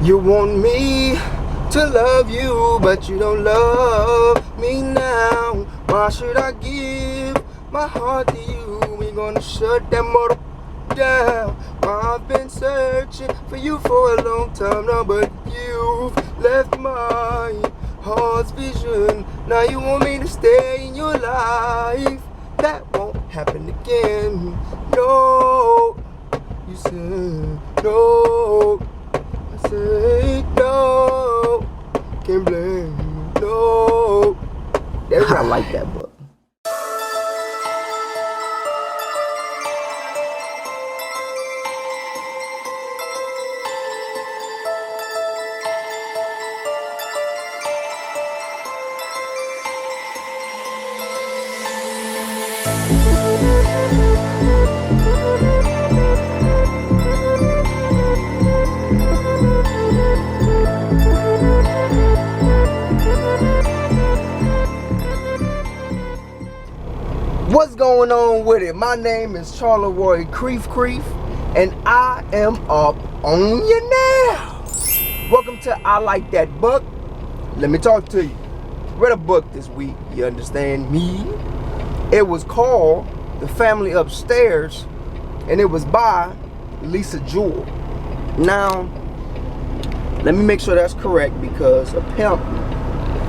You want me to love you, but you don't love me now. Why should I give my heart to you? We gonna shut that motor down. I've been searching for you for a long time now, but you've left my heart's vision. Now you want me to stay in your life. That won't happen again. No, you said no. I said no. Can't blame you. No. That's why I like that book. What's going on with it? My name is Charleroi Creef, and I am up on you now. Welcome to I Like That Book. Let me talk to you. Read a book this week, you understand me? It was called The Family Upstairs, and it was by Lisa Jewell. Now, let me make sure that's correct because a pimp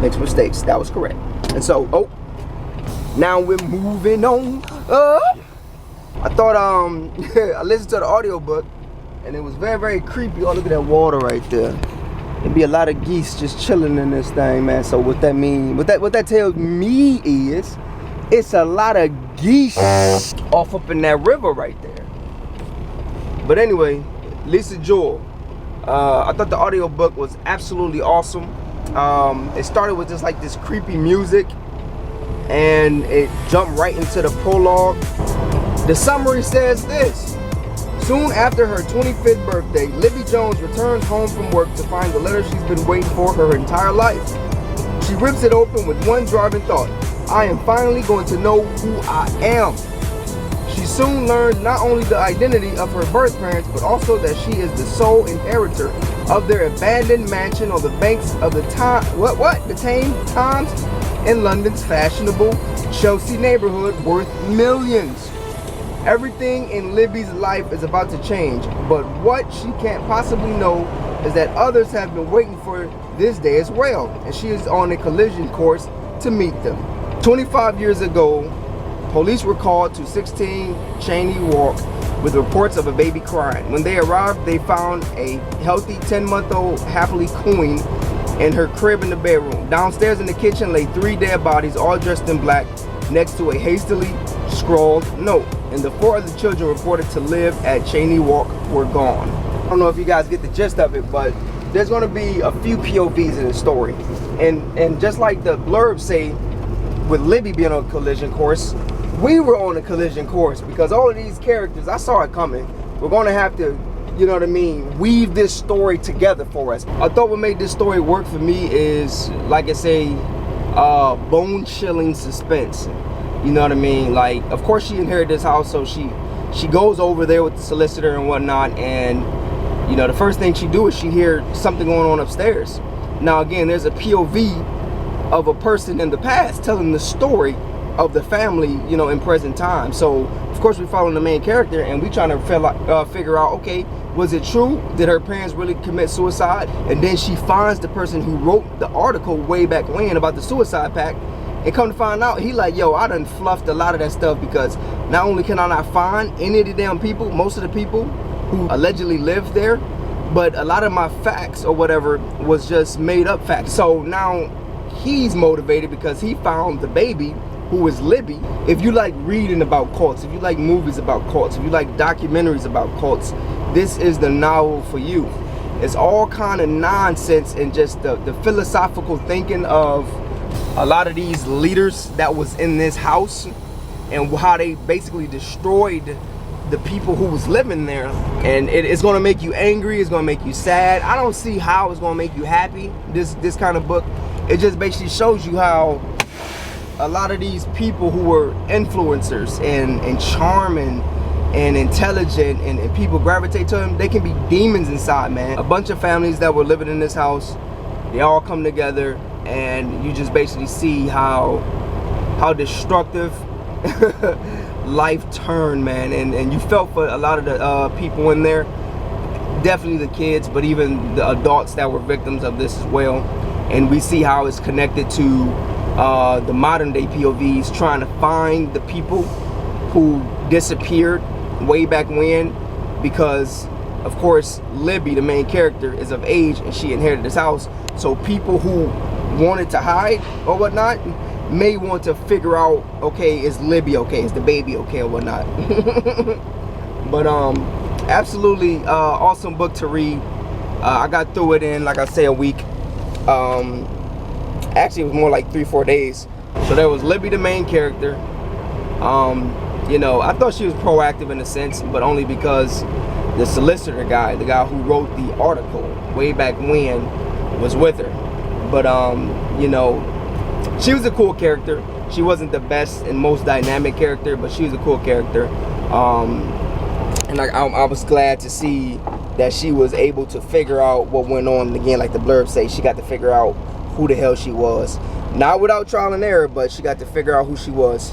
makes mistakes. That was correct. And so, now we're moving on. I thought I listened to the audiobook and it was very, very creepy. Oh, look at that water right there. There'd be a lot of geese just chilling in this thing, man. So what that means, what that tells me is it's a lot of geese off up in that river right there. But anyway, Lisa Jewell. I thought the audiobook was absolutely awesome. It started with just like this creepy music, and it jumped right into the prologue. The summary says this: soon after her 25th birthday, Libby Jones returns home from work to find the letter she's been waiting for her entire life. She rips it open with one driving thought: I am finally going to know who I am. She soon learns not only the identity of her birth parents, but also that she is the sole inheritor of their abandoned mansion on the banks of the Thames in London's fashionable Chelsea neighborhood worth millions. Everything in Libby's life is about to change, but what she can't possibly know is that others have been waiting for this day as well, and she is on a collision course to meet them. 25 years ago, police were called to 16 Cheney Walk with reports of a baby crying. When they arrived, they found a healthy 10-month-old happily cooing in her crib in the bedroom. Downstairs in the kitchen lay 3 dead bodies, all dressed in black, next to a hastily scrawled note. And the 4 other children reported to live at Cheney Walk were gone. I don't know if you guys get the gist of it, but there's going to be a few POVs in the story. And just like the blurb say, with Libby being on a collision course, we were on a collision course because all of these characters, I saw it coming. We're going to have to, you know what I mean, weave this story together for us. I thought what made this story work for me is, like I say, bone-chilling suspense. You know what I mean? Like, of course she inherited this house, so she goes over there with the solicitor and whatnot, and you know, the first thing she do is she hear something going on upstairs. Now again, there's a POV of a person in the past telling the story of the family, you know, in present time. So of course we following the main character and we trying to figure out, okay, was it true? Did her parents really commit suicide? And then she finds the person who wrote the article way back when about the suicide pact, and come to find out, he like, yo, I done fluffed a lot of that stuff because not only can I not find any of the damn people, most of the people who allegedly lived there, but a lot of my facts or whatever was just made up facts. So now he's motivated because he found the baby, who is Libby. If you like reading about cults, if you like movies about cults, if you like documentaries about cults, this is the novel for you. It's all kind of nonsense and just the philosophical thinking of a lot of these leaders that was in this house and how they basically destroyed the people who was living there. And it's going to make you angry, it's going to make you sad. I don't see how it's going to make you happy, this kind of book. It just basically shows you how a lot of these people who were influencers and charming and intelligent and people gravitate to him, they can be demons inside, man. A bunch of families that were living in this house, they all come together, and you just basically see how destructive life turned, man. And you felt for a lot of the people in there, definitely the kids, but even the adults that were victims of this as well. And we see how it's connected to the modern day POVs trying to find the people who disappeared way back when, because of course Libby, the main character, is of age and she inherited this house. So people who wanted to hide or whatnot may want to figure out, okay, is Libby okay, is the baby okay or whatnot. But absolutely awesome book to read. I got through it in, like I say, a week. Actually it was more like 3-4 days. So there was Libby, the main character. You know, I thought she was proactive in a sense, but only because the solicitor guy, the guy who wrote the article way back when, was with her. But you know, she was a cool character. She wasn't the best and most dynamic character, but she was a cool character. And I was glad to see that she was able to figure out what went on. And again, like the blurb say, she got to figure out who the hell she was. Not without trial and error, but she got to figure out who she was.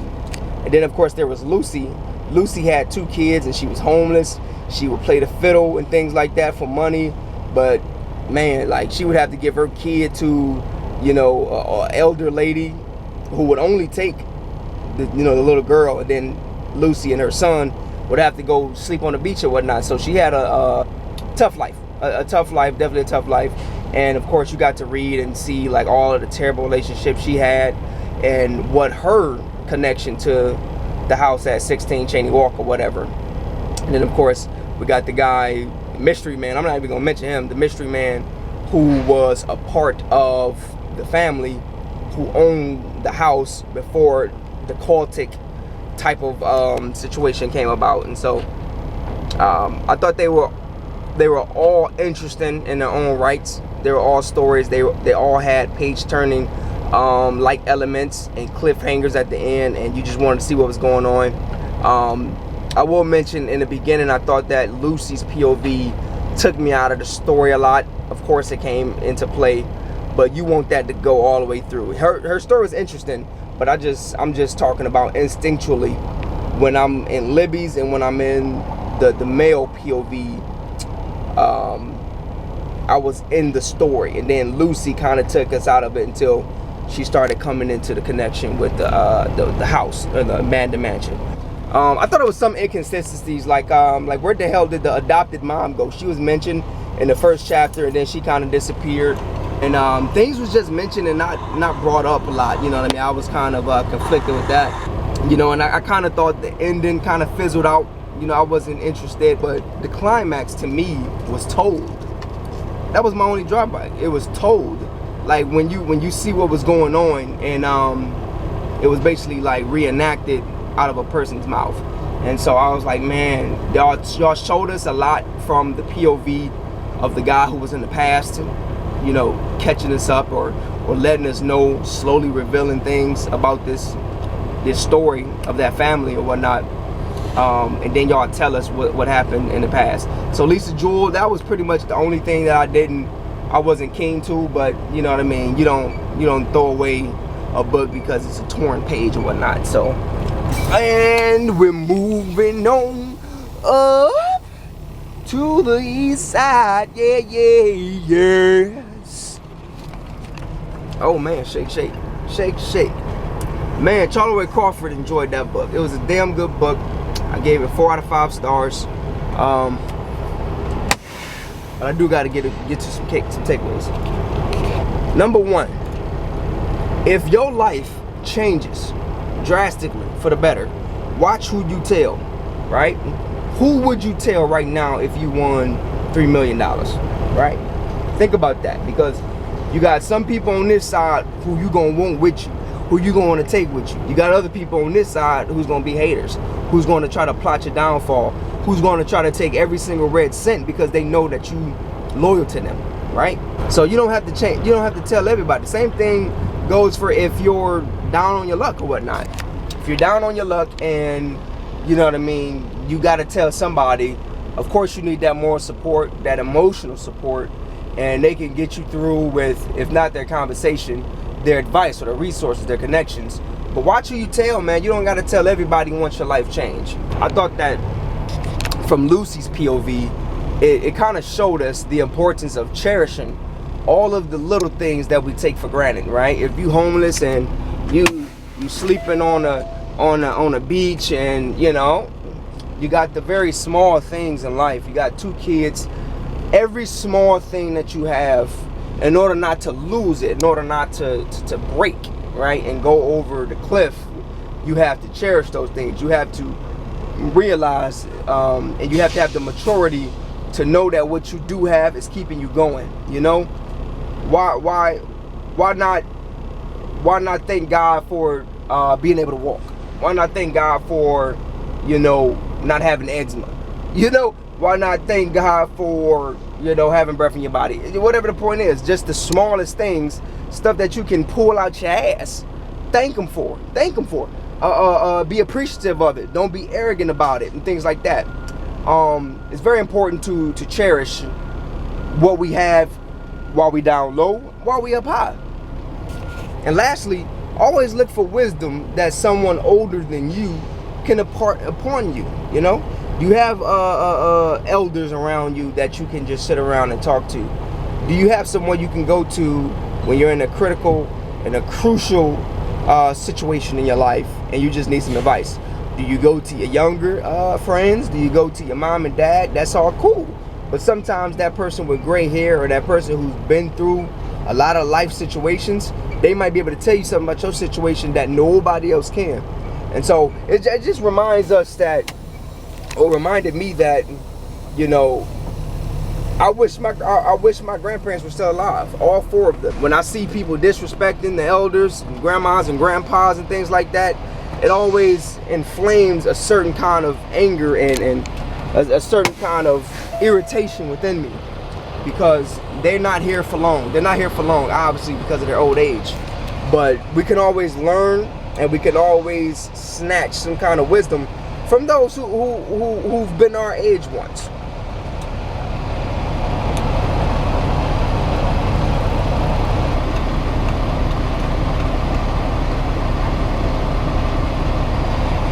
And then of course there was Lucy. Lucy had 2 kids and she was homeless. She would play the fiddle and things like that for money. But man, like, she would have to give her kid to, you know, an elder lady who would only take the, you know, the little girl, and then Lucy and her son would have to go sleep on the beach or whatnot. So she had a tough life, a tough life, definitely a tough life. And of course you got to read and see like all of the terrible relationships she had and what her connection to the house at 16 Cheney Walk or whatever. And then of course we got the guy, mystery man, I'm not even gonna mention him, the mystery man who was a part of the family who owned the house before the cultic type of situation came about. And so I thought they were all interesting in their own rights. They were all stories. They all had page turning like elements and cliffhangers at the end, and you just wanted to see what was going on. I will mention in the beginning, I thought that Lucy's POV took me out of the story a lot. Of course it came into play, but you want that to go all the way through. Her story was interesting, but I'm just talking about instinctually when I'm in Libby's and when I'm in the male POV. I was in the story, and then Lucy kind of took us out of it until she started coming into the connection with the house, or the Amanda Mansion. I thought it was some inconsistencies, like where the hell did the adopted mom go? She was mentioned in the first chapter, and then she kind of disappeared, and things was just mentioned and not brought up a lot. You know what I mean? I was kind of conflicted with that, you know, and I kind of thought the ending kind of fizzled out. You know, I wasn't interested, but the climax to me was told. That was my only drawback. It was told. Like when you see what was going on, and it was basically like reenacted out of a person's mouth. And so I was like, man, y'all showed us a lot from the POV of the guy who was in the past, you know, catching us up or letting us know, slowly revealing things about this story of that family or whatnot. And then y'all tell us what happened in the past. So Lisa Jewell, that was pretty much the only thing that I wasn't keen to, but you know what I mean, you don't throw away a book because it's a torn page or whatnot. So, and we're moving on up to the east side. Yeah, yes. Oh man, shake, shake, shake, shake. Man, Charlie Ray Crawford enjoyed that book. It was a damn good book. I gave it 4 out of 5 stars. But I do got to get to some takeaways. Number 1, if your life changes drastically for the better, watch who you tell, right? Who would you tell right now if you won $3 million, right? Think about that, because you got some people on this side who you gonna want with you, who you gonna want to take with you. You got other people on this side who's gonna be haters, who's gonna try to plot your downfall, who's gonna try to take every single red cent because they know that you loyal to them, right? So you don't have to change, you don't have to tell everybody. The same thing goes for if you're down on your luck or whatnot. If you're down on your luck and, you know what I mean, you got to tell somebody. Of course, you need that moral support, that emotional support, and they can get you through with, if not their conversation, their advice or their resources, their connections. But watch who you tell, man. You don't got to tell everybody once your life change. I thought that from Lucy's POV, it kind of showed us the importance of cherishing all of the little things that we take for granted, right? If you homeless and you sleeping on a beach, and you know, you got the very small things in life. You got 2 kids. Every small thing that you have, in order not to lose it, in order not to break, right, and go over the cliff, you have to cherish those things. You have to realize, and you have to have the maturity to know that what you do have is keeping you going. You know, why not thank God for being able to walk? Why not thank God for, you know, not having eczema? You know, why not thank God for, you know, having breath in your body? Whatever the point is, just the smallest things, stuff that you can pull out your ass. Thank Him for. Thank Him for. Be appreciative of it. Don't be arrogant about it and things like that. It's very important to cherish what we have while we down low, while we up high. And lastly, always look for wisdom that someone older than you can impart upon you. You know, you have elders around you that you can just sit around and talk to. Do you have someone you can go to when you're in a critical and a crucial situation in your life and you just need some advice? Do you go to your younger friends? Do you go to your mom and dad? That's all cool. But sometimes that person with gray hair, or that person who's been through a lot of life situations, they might be able to tell you something about your situation that nobody else can. And so it just reminds us that, or reminded me that, you know, I wish my grandparents were still alive, all 4 of them. When I see people disrespecting the elders, and grandmas and grandpas and things like that, it always inflames a certain kind of anger and a certain kind of irritation within me, because they're not here for long. They're not here for long, obviously, because of their old age. But we can always learn, and we can always snatch some kind of wisdom from those who've been our age once.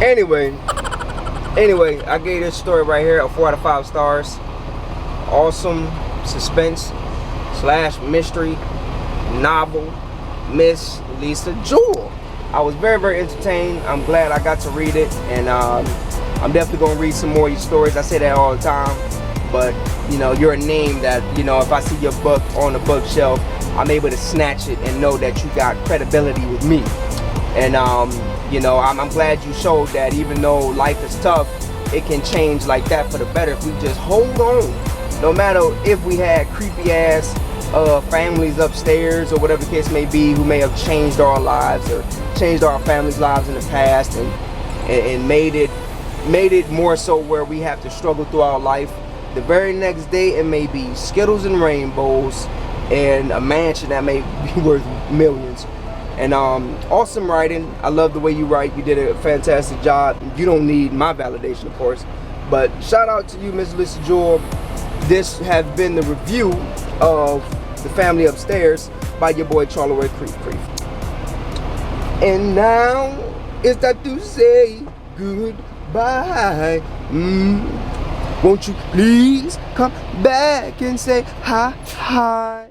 Anyway, I gave this story right here a 4 out of 5 stars. Awesome suspense / mystery novel, Miss Lisa Jewell. I was very, very entertained. I'm glad I got to read it, and I'm definitely gonna read some more of your stories. I say that all the time, but you know, you're a name that, you know, if I see your book on the bookshelf, I'm able to snatch it and know that you got credibility with me. And you know, I'm glad you showed that even though life is tough, it can change like that for the better if we just hold on. No matter if we had creepy ass families upstairs or whatever the case may be, who may have changed our lives or changed our families' lives in the past, and made it more so where we have to struggle through our life. The very next day, it may be Skittles and rainbows and a mansion that may be worth millions. And awesome writing. I love the way you write. You did a fantastic job. You don't need my validation, of course, but shout out to you, Miss Lisa Jewell. This has been the review of The Family Upstairs by your boy Charlie Roy Creef. And now it's time to say goodbye. Won't you please come back and say hi?